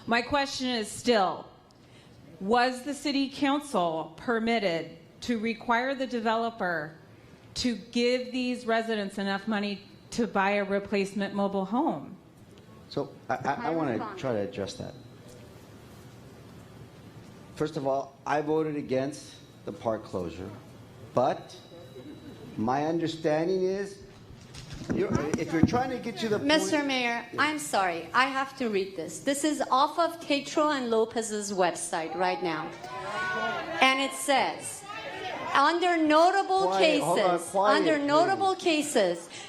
My question is still, was the city council permitted to require the developer to give these residents enough money to buy a replacement mobile home? So I want to try to address that. First of all, I voted against the park closure, but my understanding is, if you're trying to get to the point... Mr. Mayor, I'm sorry. I have to read this. This is off of Tetro and Lopez's website right now. And it says, under notable cases,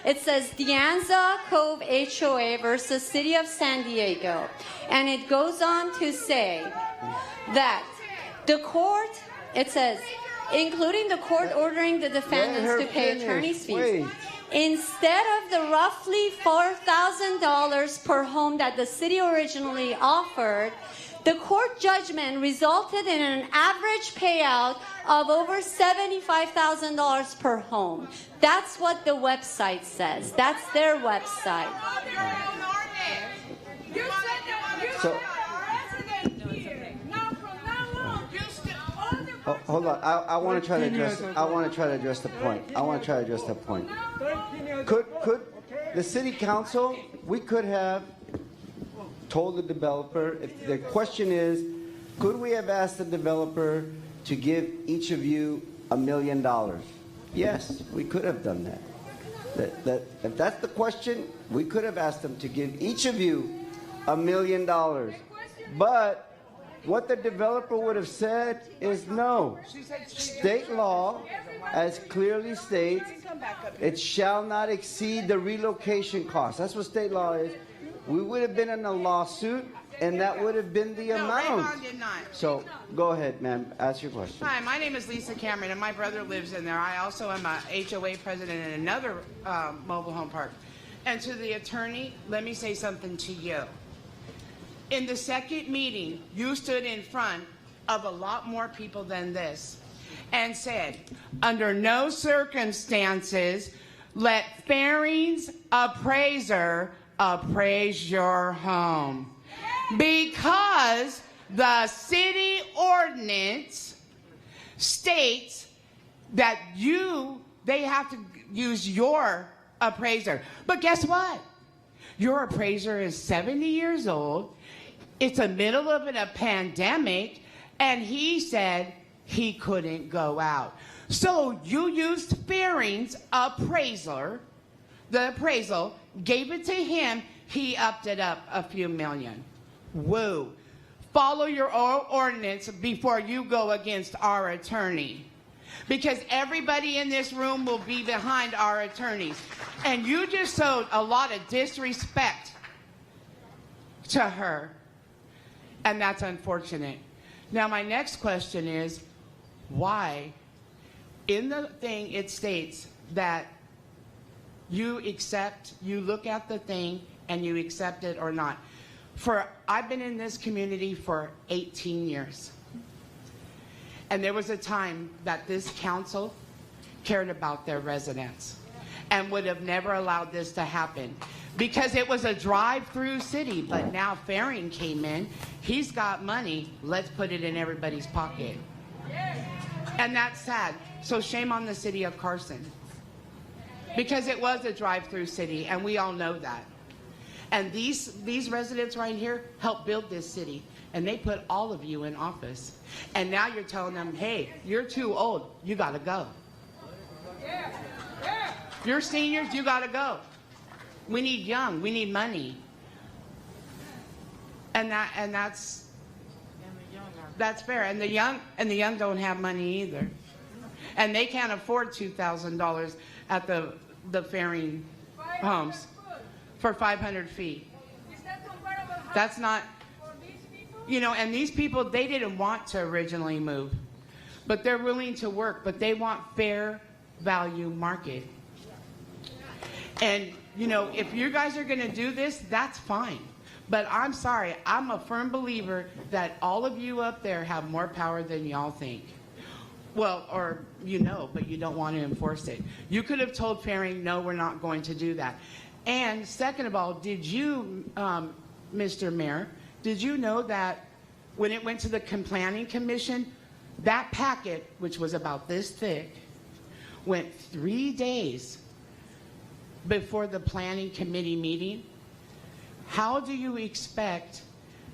it says Dianza Cove HOA versus City of San Diego. And it goes on to say that the court, it says, including the court ordering the defendants to pay attorney's fees. Wait. Instead of the roughly $4,000 per home that the city originally offered, the court judgment resulted in an average payout of over $75,000 per home. That's what the website says. That's their website. So, hold on. I want to try to address. I want to try to address the point. Could the city council? We could have told the developer. If the question is, could we have asked the developer to give each of you $1 million? Yes, we could have done that. If that's the question, we could have asked them to give each of you $1 million. But what the developer would have said is no. State law, as clearly states, it shall not exceed the relocation cost. That's what state law is. We would have been in a lawsuit, and that would have been the amount. Avon did not. So go ahead, ma'am. Ask your question. Hi, my name is Lisa Cameron, and my brother lives in there. I also am a HOA president in another mobile home park. And to the attorney, let me say something to you. In the second meeting, you stood in front of a lot more people than this and said, under no circumstances, let Fairings appraiser appraise your home. Because the city ordinance states that they have to use your appraiser. But guess what? Your appraiser is 70 years old. It's the middle of a pandemic, and he said he couldn't go out. So you used Fairings appraiser, the appraisal, gave it to him, he upped it up a few million. Woo. Follow your ordinance before you go against our attorney. Because everybody in this room will be behind our attorneys. And you just showed a lot of disrespect to her. And that's unfortunate. Now, my next question is, why? In the thing, it states that you look at the thing and you accept it or not. I've been in this community for 18 years. And there was a time that this council cared about their residents and would have never allowed this to happen because it was a drive-through city. But now Faring came in, he's got money, let's put it in everybody's pocket. And that's sad. So shame on the city of Carson. Because it was a drive-through city, and we all know that. And these residents right here helped build this city, and they put all of you in office. And now you're telling them, hey, you're too old, you gotta go. You're seniors, you gotta go. We need young, we need money. And that's fair. And the young don't have money either. And they can't afford $2,000 at the Faring homes for 500 feet. That's not, and these people, they didn't want to originally move, but they're willing to work, but they want fair value market. And, if you guys are going to do this, that's fine. But I'm sorry, I'm a firm believer that all of you up there have more power than y'all think. Well, or but you don't want to enforce it. You could have told Faring, no, we're not going to do that. And second of all, did you, Mr. Mayor, Did you know that when it went to the Planning Commission, that packet, which was about this thick, went 3 days before the Planning Committee meeting? How do you expect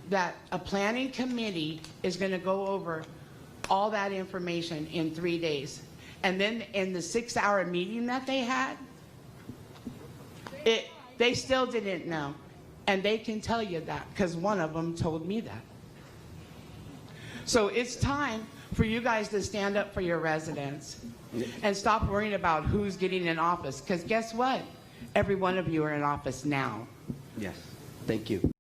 that a planning committee is going to go over all that information in 3 days? And then in the 6-hour meeting that they had, they still didn't know. And they can tell you that because one of them told me that. So it's time for you guys to stand up for your residents and stop worrying about who's getting in office. Because guess what? Every one of you are in office now. Yes. Thank you.